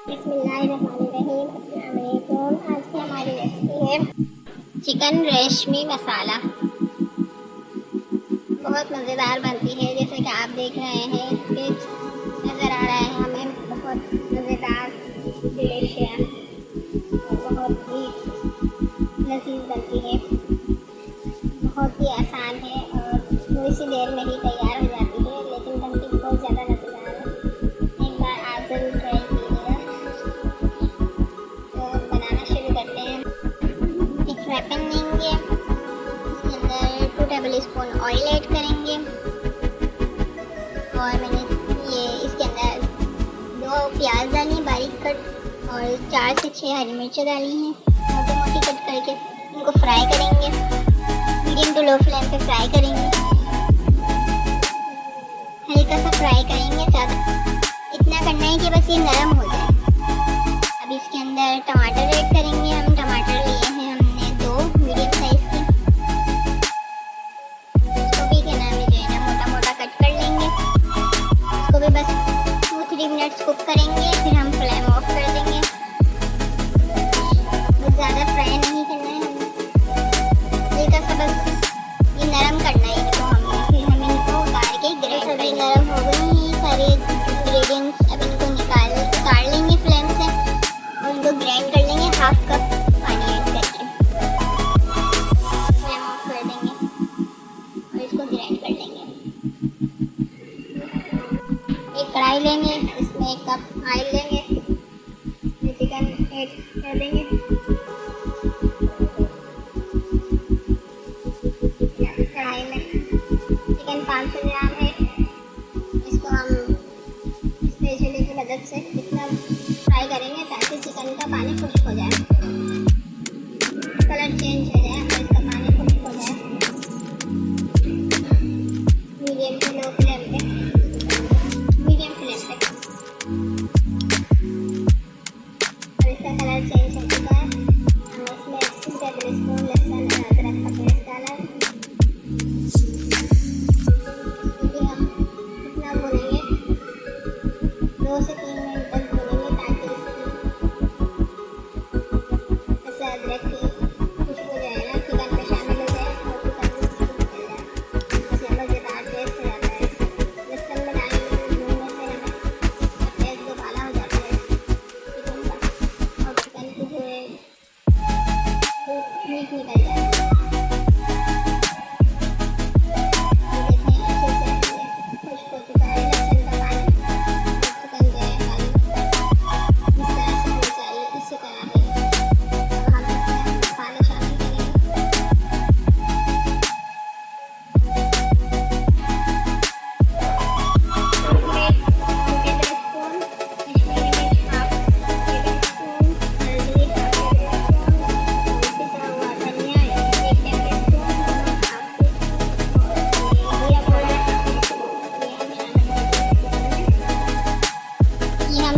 बिस्मिल्लाहिर्रहमानिर्रहीम। अस्सलाम वालेकुम। आज की हमारी रेसिपी है चिकन रेशमी मसाला। बहुत मज़ेदार बनती है, जैसे कि आप देख रहे हैं इसके नज़र आ रहा है हमें। बहुत मज़ेदार डिलीशियस और बहुत ही लजीज बनती है। बहुत ही आसान है और थोड़ी सी देर में ही तैयार हो जाती है, लेकिन बनती बहुत ज़्यादा मज़ेदार है। एक बार आप ज़रूर ट्राई कीजिएगा। तो बनाना शुरू करते हैं। एक फ्राई पैन लेंगे, इसके अंदर 2 टेबल स्पून ऑयल ऐड करेंगे और मैंने ये इसके अंदर 2 प्याज डाली हैं बारीक कट और 4 से 6 हरी मिर्चें डाली हैं मोटी मोटी कट करके। इनको फ्राई करेंगे, मीडियम टू लो फ्लेम पे फ्राई करेंगे। हल्का सा फ्राई करेंगे, ज़्यादा इतना करना है कि बस ये नरम हो जाए। अब इसके अंदर टमाटर ऐड करेंगे। हम टमाटर लिए हैं हमने 2 मीडियम साइज के। इसको भी क्या नाम है जो है ना मोटा मोटा कट कर लेंगे। इसको भी बस 2-3 मिनट्स कुक करेंगे, फिर हम फ्लेम ऑफ कर देंगे। ज़्यादा फ्राई नहीं करना है हमें, हल्का सा बस ये नरम करना है इनको हमें। फिर हम इनको उतार के ग्राइंड करेंगे। नरम हो गई हैं सारे इंग्रेडिएंट्स। अब इनको उतार लेंगे फ्लेम से और इनको ग्राइंड कर लेंगे। 1/2 कप पानी ऐड करके फ्लेम ऑफ कर देंगे और इसको ग्राइंड कर लेंगे। एक कढ़ाई लेंगे, इसमें 1 कप ऑयल लेंगे, चिकन ऐड कर देंगे। कढ़ाई में चिकन 500 ग्राम है। इसको हम स्पैचुला की मदद से इतना फ्राई करेंगे ताकि चिकन का पानी खुश्क हो जाए, कलर चेंज हो जाए और इसका पानी खुश्क हो जाए। मीडियम टू लो फ्लेम पे, मीडियम फ्लेम पे। और इसका कलर चेंज हो चुका है। हमने इसमें 2 टेबल स्पून लहसुन और अदरक का पेस्ट डाला है। हम इतना भूनेंगे, 2 से 3 मिनट तक भूनेंगे ताकि इससे अदरक की खुशबू जो है ना चिकन में शामिल हो जाए और चिकन में खुशबू निकल जाए। इससे मज़ेदार टेस्ट हो जाता है। लहसुन में भूनने से हमें टेस्ट दोबारा हो जाता है चिकन का और चिकन की जो है मीठ निकल जाता है।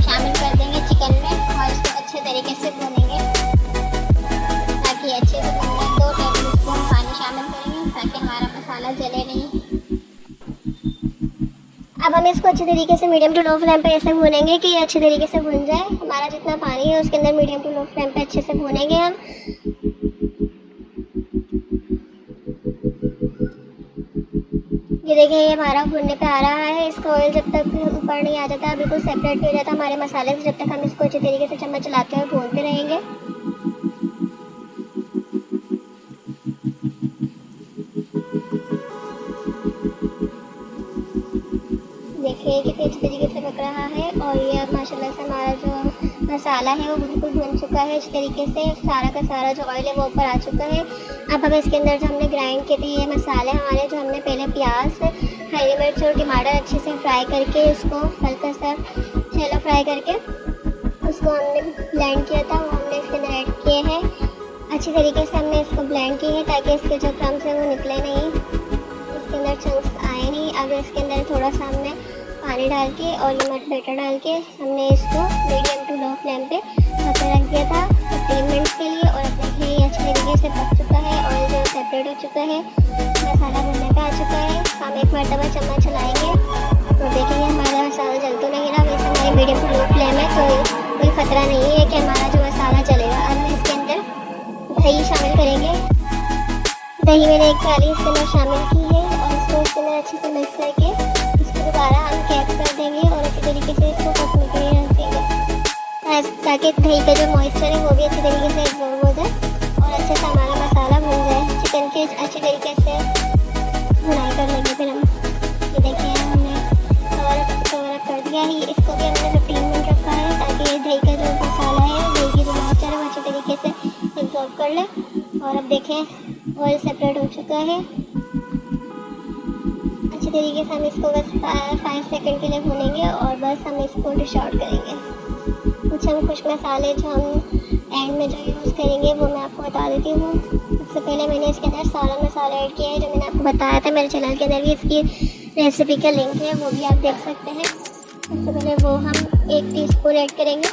शामिल कर देंगे चिकन में और इसको अच्छे तरीके से भूनेंगे ताकि अच्छे से बन जाए। 2 टेबल स्पून पानी शामिल करेंगे ताकि हमारा मसाला जले नहीं। अब हम इसको अच्छे तरीके से मीडियम टू लो फ्लेम पे ऐसे भूनेंगे कि ये अच्छे तरीके से भून जाए। हमारा जितना पानी है उसके अंदर मीडियम टू लो फ्लेम पे अच्छे से भूनेंगे हम। ये देखिए ये हमारा भुनने पे आ रहा है। इसका ऑयल जब तक ऊपर नहीं आ जाता, बिल्कुल सेपरेट नहीं हो जाता हमारे मसाले से, जब तक हम इसको अच्छे तरीके से चम्मच चलाते हुए भूनते रहेंगे। देखिए कितने अच्छे तरीके से पक रहा है और ये अब माशाल्लाह से हमारा जो मसाला है वो बिल्कुल भुन चुका है। इस तरीके से सारा का सारा जो ऑयल है वो ऊपर आ चुका है। अब हम इसके अंदर जो हमने ग्राइंड किए थे ये मसाले हमारे, जो हमने पहले प्याज, हरी मिर्च और टमाटर अच्छे से फ्राई करके उसको हल्का सा शैलो फ्राई करके उसको हमने ब्लेंड किया था, वो हमने इसके अंदर ऐड किए हैं। अच्छी तरीके से हमने इसको ब्लेंड किए हैं ताकि इसके जो क्रम्स हैं वो निकले नहीं, इसके अंदर चंक्स आए नहीं। अब इसके अंदर थोड़ा सा हमने पानी डाल के और ये मट बैटर डाल के हमने इसको मीडियम टू लो फ्लेम पे पकने रख दिया था 15 मिनट के लिए। और अब देखिए ये अच्छे तरीके से पक चुका है और जो सेपरेट हो चुका है, मसाला भुनने पे आ चुका है। हम एक मरतबा चम्मच चलाएंगे तो देखेंगे हमारा मसाला जल तो नहीं रहा, वैसे हमारी मीडियम टू लो फ्लेम है तो कोई खतरा नहीं है कि हमारा जो मसाला जलेगा। अब हम इसके अंदर दही शामिल करेंगे। दही मैंने एक थाली इसके अंदर शामिल की है और इसको इसके अंदर अच्छे से मिक्स करके इसको दोबारा हम कैप कर देंगे और अच्छी तरीके से इसको पकने के लिए रख देंगे ताकि दही का जो मॉइस्चर है वो भी अच्छी तरीके से एब्जॉर्ब हो जाए और अच्छे से हमारा मसाला भून जाए। चिकन की अच्छी तरीके से भुनाई कर लेंगे। फिर हम ये देखिए हमने कवर कर दिया है। इसको भी हमने 15 मिनट रखा है ताकि ये दही का जो मसाला है, दही की जो मॉइस्चर है वो अच्छी तरीके से एब्जॉर्ब कर ले। और अब देखें ऑयल सेपरेट हो चुका है। अच्छी तरीके से हम इसको बस 5 सेकंड के लिए भूनेंगे और बस हम इसको डिश आउट करेंगे। कुछ हम खुश्क मसाले जो हम एंड में जो यूज़ करेंगे वो मैं आपको बता देती हूँ। सबसे पहले मैंने इसके अंदर सारा मसाला ऐड किया है जो मैंने आपको बताया था। मेरे चैनल के अंदर भी इसकी रेसिपी का लिंक है, वो भी आप देख सकते हैं। सबसे पहले वो हम 1 टीस्पून ऐड करेंगे।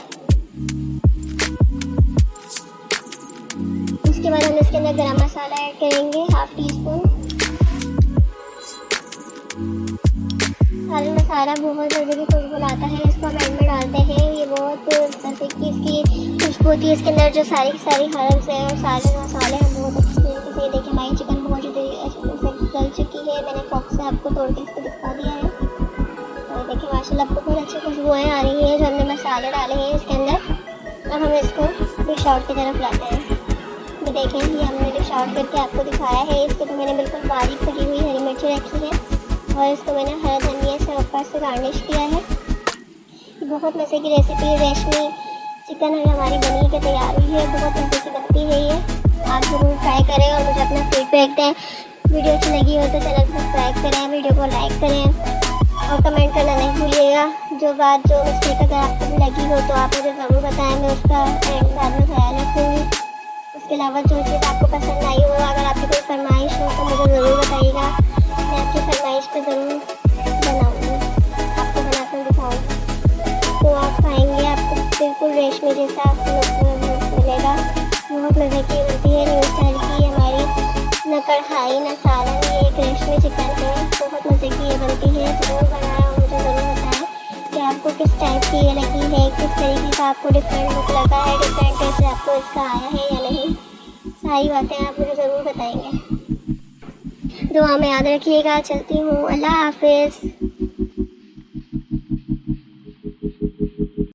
उसके बाद हम इसके अंदर गरम मसाला ऐड करेंगे 1/2 टीस्पून। सारा मसाला बहुत जल्दी की खुशबू लाता है, इसको हम एंड में डालते हैं। ये बहुत जैसे कि इसकी खुशबू होती है। इसके अंदर जो सारी हर्ब्स हैं और सारे मसाले हैं बहुत अच्छी तरीके से। देखिए हमारी चिकन बहुत अच्छी तरीके से गल चुकी है। मैंने फॉक्स से आपको तोड़ के इसको दिखा दिया है। तो देखिए माशाल्लाह आपको बहुत अच्छी खुशबुएँ आ रही हैं जो हमने मसाले डाले हैं इसके अंदर। अब हम इसको डिश आउट की तरफ लाते हैं। ये देखें ये हमने डिश आउट करके आपको दिखाया है। इसको तो मैंने बिल्कुल बारीक कटी हुई हरी मिर्ची रखी है और इसको मैंने हरा धनिया से ऊपर से गार्निश किया है। बहुत मज़े की रेसिपी रेशमी चिकन हमारी बनी के तैयार हुई है। बहुत मज़े की बनती है ये, आप ज़रूर ट्राई करें और मुझे अपना फीडबैक दें। वीडियो अच्छी लगी हो तो चैनल को सब्सक्राइब करें, वीडियो को लाइक करें और कमेंट करना नहीं भूलिएगा। जो मिस्टेक अगर आपको भी लगी हो तो आप मुझे ज़रूर बताएं, मैं उसका बाद में ख्याल रखूँगी। उसके अलावा जो चीज़ आपको पसंद आई हो, अगर आपकी कोई फरमाइश हो तो मुझे ज़रूर बताइएगा। मैं आपकी फरमाइश पे ज़रूर बनाऊँगी, आपको बनाकर दिखाऊँगी। तो आप खाएंगे आपको बिल्कुल रेशमी जैसा आपको मिलेगा। बहुत मज़े की बनती है, न्यू स्टाइल की हमारी, न कढ़ाई न सालन, ये एक रेशमी चिकन है। बहुत मज़े की ये बनती है। ज़रूर बनाएं और मुझे ज़रूर बताएं कि आपको किस टाइप की ये लगी है, किस तरीके का आपको डिफरेंट लुक लगा है, डिफरेंट टेस्ट आपको इसका आया है या नहीं। सारी बातें आप मुझे ज़रूर बताएंगे। दुआ में याद रखिएगा। चलती हूँ, अल्लाह हाफिज़।